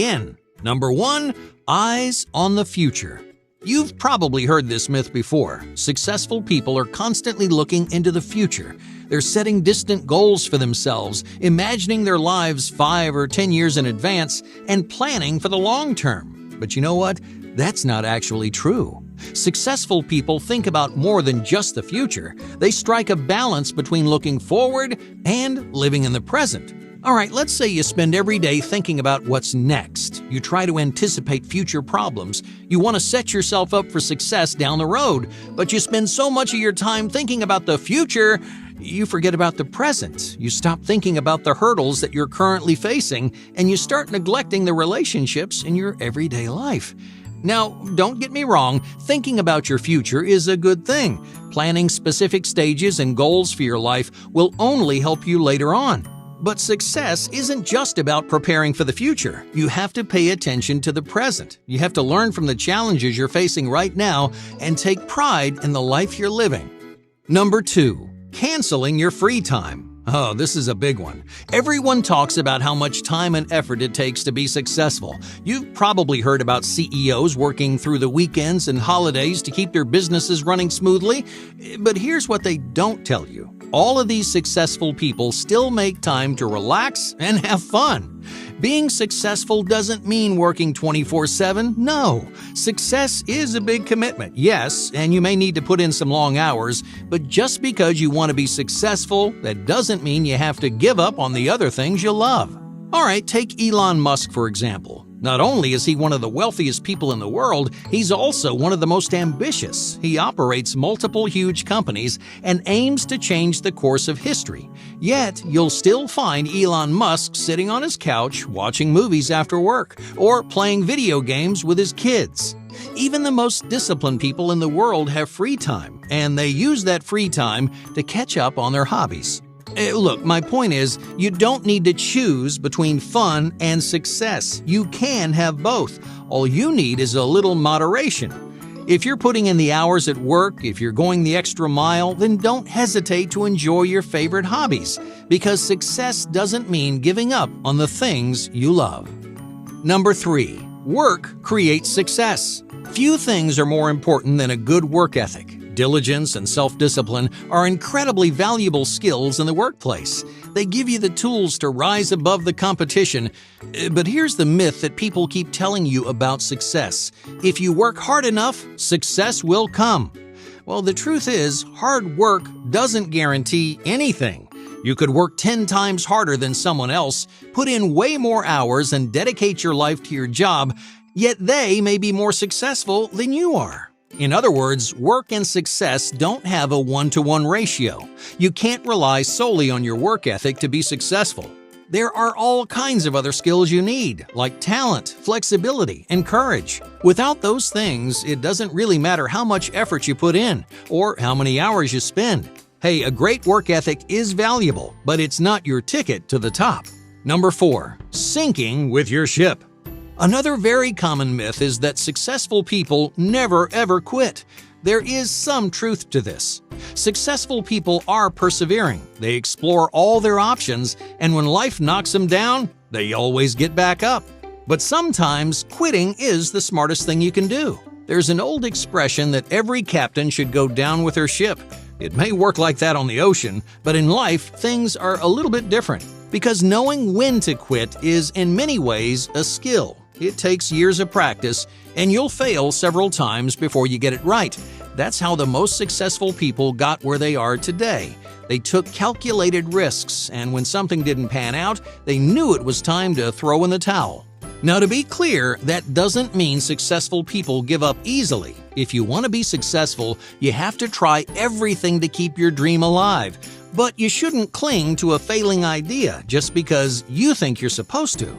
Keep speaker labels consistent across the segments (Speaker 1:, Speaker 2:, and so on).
Speaker 1: In. Number 1. Eyes on the future. You've probably heard this myth before. Successful people are constantly looking into the future. They're setting distant goals for themselves, imagining their lives 5 or 10 years in advance, and planning for the long term. But you know what? That's not actually true. Successful people think about more than just the future. They strike a balance between looking forward and living in the present. All right, let's say you spend every day thinking about what's next. You try to anticipate future problems. You want to set yourself up for success down the road, but you spend so much of your time thinking about the future, you forget about the present. You stop thinking about the hurdles that you're currently facing, and you start neglecting the relationships in your everyday life. Now, don't get me wrong, thinking about your future is a good thing. Planning specific stages and goals for your life will only help you later on. But success isn't just about preparing for the future. You have to pay attention to the present. You have to learn from the challenges you're facing right now and take pride in the life you're living. Number 2. Canceling your free time. Oh, this is a big one. Everyone talks about how much time and effort it takes to be successful. You've probably heard about CEOs working through the weekends and holidays to keep their businesses running smoothly. But here's what they don't tell you. All of these successful people still make time to relax and have fun. Being successful doesn't mean working 24/7. No, success is a big commitment, yes, and you may need to put in some long hours, but just because you want to be successful, that doesn't mean you have to give up on the other things you love. All right, take Elon Musk for example. Not only is he one of the wealthiest people in the world, he's also one of the most ambitious. He operates multiple huge companies and aims to change the course of history. Yet, you'll still find Elon Musk sitting on his couch watching movies after work or playing video games with his kids. Even the most disciplined people in the world have free time, and they use that free time to catch up on their hobbies. Look, my point is, you don't need to choose between fun and success. You can have both. All you need is a little moderation. If you're putting in the hours at work, if you're going the extra mile, then don't hesitate to enjoy your favorite hobbies, because success doesn't mean giving up on the things you love. Number 3. Work creates success. Few things are more important than a good work ethic. Diligence and self-discipline are incredibly valuable skills in the workplace. They give you the tools to rise above the competition. But here's the myth that people keep telling you about success. If you work hard enough, success will come. Well, the truth is, hard work doesn't guarantee anything. You could work 10 times harder than someone else, put in way more hours, and dedicate your life to your job, yet they may be more successful than you are. In other words, work and success don't have a 1-to-1 ratio. You can't rely solely on your work ethic to be successful. There are all kinds of other skills you need, like talent, flexibility, and courage. Without those things, it doesn't really matter how much effort you put in or how many hours you spend. Hey, a great work ethic is valuable, but it's not your ticket to the top. Number 4. Sinking with your ship. Another very common myth is that successful people never ever quit. There is some truth to this. Successful people are persevering. They explore all their options, and when life knocks them down, they always get back up. But sometimes quitting is the smartest thing you can do. There's an old expression that every captain should go down with her ship. It may work like that on the ocean, but in life, things are a little bit different. Because knowing when to quit is in many ways a skill. It takes years of practice, and you'll fail several times before you get it right. That's how the most successful people got where they are today. They took calculated risks, and when something didn't pan out, they knew it was time to throw in the towel. Now, to be clear, that doesn't mean successful people give up easily. If you want to be successful, you have to try everything to keep your dream alive. But you shouldn't cling to a failing idea just because you think you're supposed to.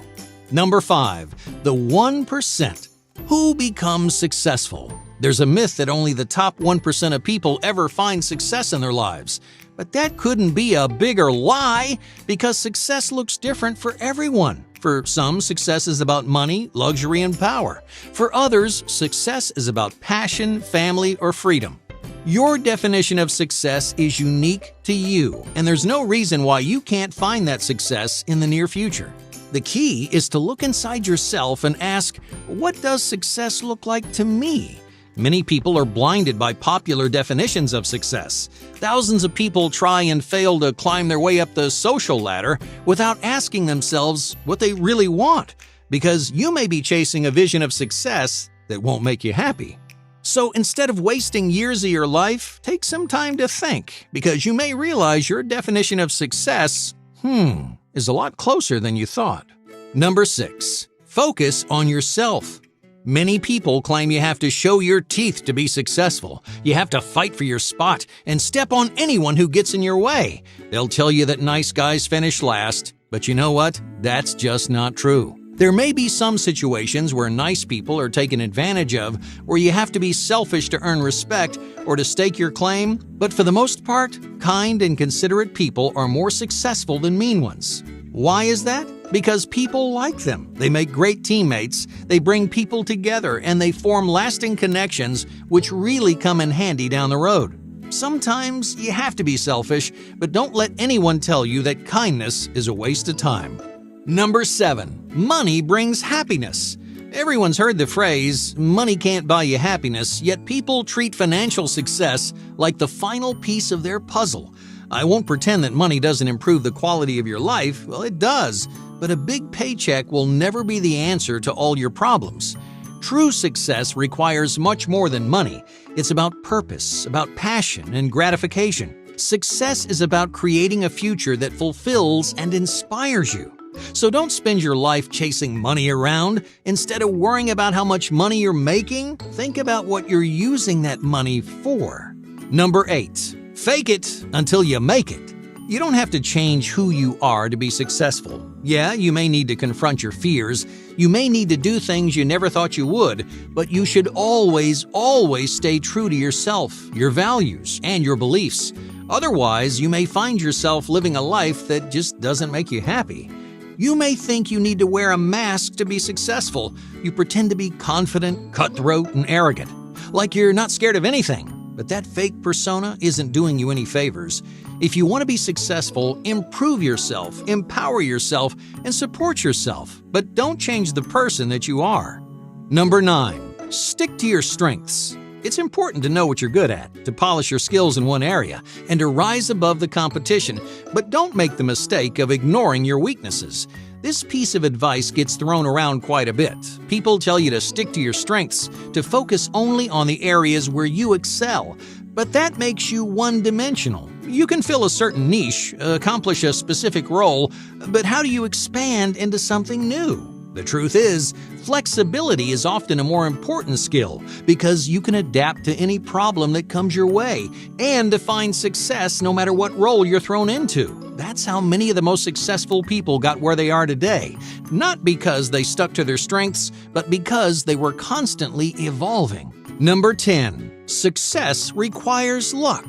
Speaker 1: Number 5. The 1%. Who becomes successful? There's a myth that only the top 1% of people ever find success in their lives. But that couldn't be a bigger lie, because success looks different for everyone. For some, success is about money, luxury, and power. For others, success is about passion, family, or freedom. Your definition of success is unique to you, and there's no reason why you can't find that success in the near future. The key is to look inside yourself and ask, what does success look like to me? Many people are blinded by popular definitions of success. Thousands of people try and fail to climb their way up the social ladder without asking themselves what they really want, because you may be chasing a vision of success that won't make you happy. So instead of wasting years of your life, take some time to think, because you may realize your definition of success, is a lot closer than you thought. Number 6. Focus on yourself. Many people claim you have to show your teeth to be successful. You have to fight for your spot and step on anyone who gets in your way. They'll tell you that nice guys finish last, but you know what? That's just not true. There may be some situations where nice people are taken advantage of, where you have to be selfish to earn respect or to stake your claim, but for the most part, kind and considerate people are more successful than mean ones. Why is that? Because people like them. They make great teammates, they bring people together, and they form lasting connections which really come in handy down the road. Sometimes you have to be selfish, but don't let anyone tell you that kindness is a waste of time. Number 7. Money brings happiness. Everyone's heard the phrase, money can't buy you happiness, yet people treat financial success like the final piece of their puzzle. I won't pretend that money doesn't improve the quality of your life. Well, it does, but a big paycheck will never be the answer to all your problems. True success requires much more than money. It's about purpose, about passion and gratification. Success is about creating a future that fulfills and inspires you. So don't spend your life chasing money around. Instead of worrying about how much money you're making, think about what you're using that money for. Number 8. Fake it until you make it. You don't have to change who you are to be successful. Yeah, you may need to confront your fears. You may need to do things you never thought you would, but you should always stay true to yourself, your values, and your beliefs. Otherwise, you may find yourself living a life that just doesn't make you happy. You may think you need to wear a mask to be successful. You pretend to be confident, cutthroat, and arrogant, like you're not scared of anything. But that fake persona isn't doing you any favors. If you want to be successful, improve yourself, empower yourself, and support yourself. But don't change the person that you are. Number 9. Stick to your strengths. It's important to know what you're good at, to polish your skills in one area, and to rise above the competition. But don't make the mistake of ignoring your weaknesses. This piece of advice gets thrown around quite a bit. People tell you to stick to your strengths, to focus only on the areas where you excel. But that makes you one-dimensional. You can fill a certain niche, accomplish a specific role, but how do you expand into something new? The truth is, flexibility is often a more important skill because you can adapt to any problem that comes your way and to find success no matter what role you're thrown into. That's how many of the most successful people got where they are today, not because they stuck to their strengths, but because they were constantly evolving. Number 10. Success requires luck.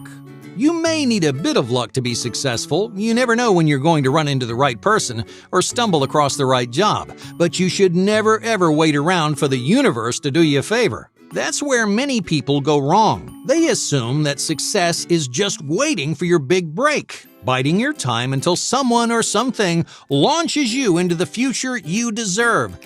Speaker 1: You may need a bit of luck to be successful. You never know when you're going to run into the right person or stumble across the right job, but you should never ever wait around for the universe to do you a favor. That's where many people go wrong. They assume that success is just waiting for your big break, biding your time until someone or something launches you into the future you deserve.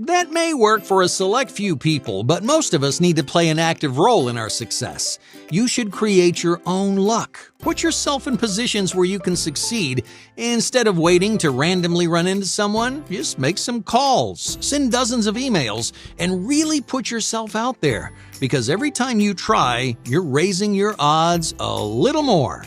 Speaker 1: That may work for a select few people, but most of us need to play an active role in our success. You should create your own luck. Put yourself in positions where you can succeed. Instead of waiting to randomly run into someone, just make some calls, send dozens of emails, and really put yourself out there. Because every time you try, you're raising your odds a little more.